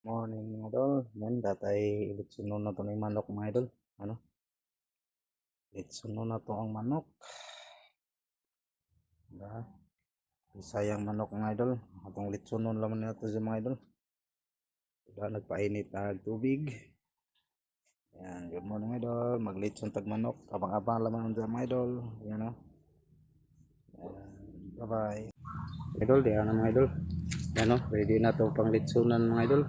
Morning mga idol. Yan, datay litsunon na to ng manok mga idol. Ano? Litsunon na to ang manok. Diba? Isayang manok mga idol. Atong litsunon laman na to sa mga idol. Diba? Nagpainit na tubig. Yan, good morning mga idol. Maglitson tag manok. Abang-abang laman sa mga idol. Yan o. Bye bye. Idol, diyan na mga idol. Yan o, ready na to pang litsunan mga idol.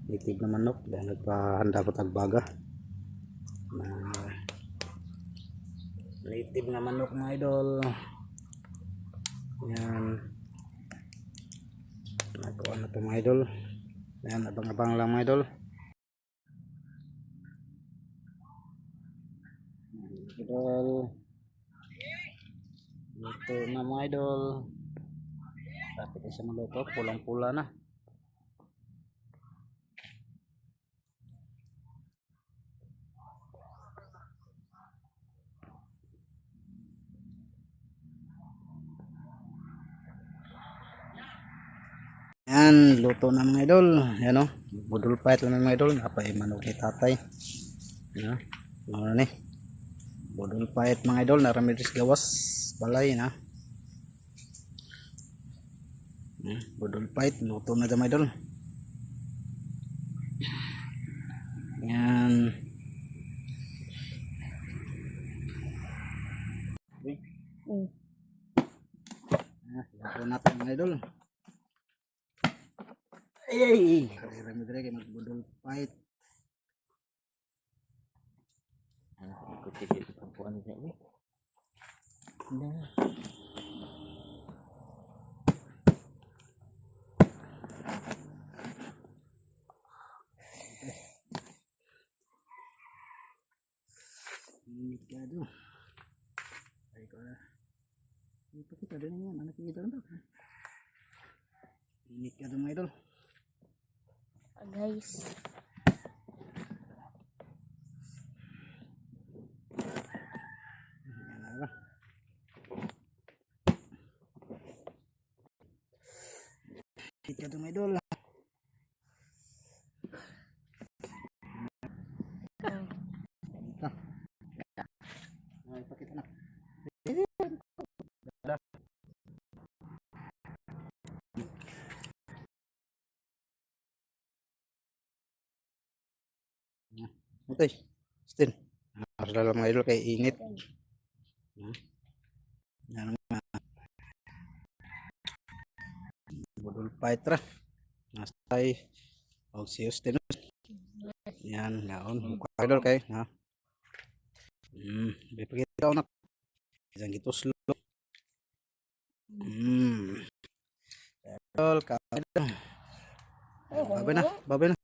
Itig na manok. Dahil nagpahanda ko tagbaga. Native na manok mga idol. Yan. Nagawa na ito mga idol. Yan, abang-abang lang mga idol. Idol. Ito na mga idol. Dapat isa maluto. Pulang-pula na. Yan, luto na mga idol. Yan o. Budol fight lang mga idol. Napay manok ni tatay. Yan. Ano ni? Budol fight mga idol. Naramiris gawas. Balay na. Budol fight. Luto na ito mga idol. Yan. Luto natin mga idol. Ay, rami dire kay magbudol fight. Ikut dikit perempuan niya ni. Nah. Ini kado. Ay ko na. Ito kita din yan, anak kita rin. Ini kado mga idol. Guys. Ini kado mga idol. Ito. Ay, pakita na. Okay. Still. Harus mga idol kay init. Yan mga budol fight ra. Nasay og si Justin. Yan, naon mukha idol kay ha. Bipakita ko na. Isang gituslo. Idol ka. Babay na, babay na.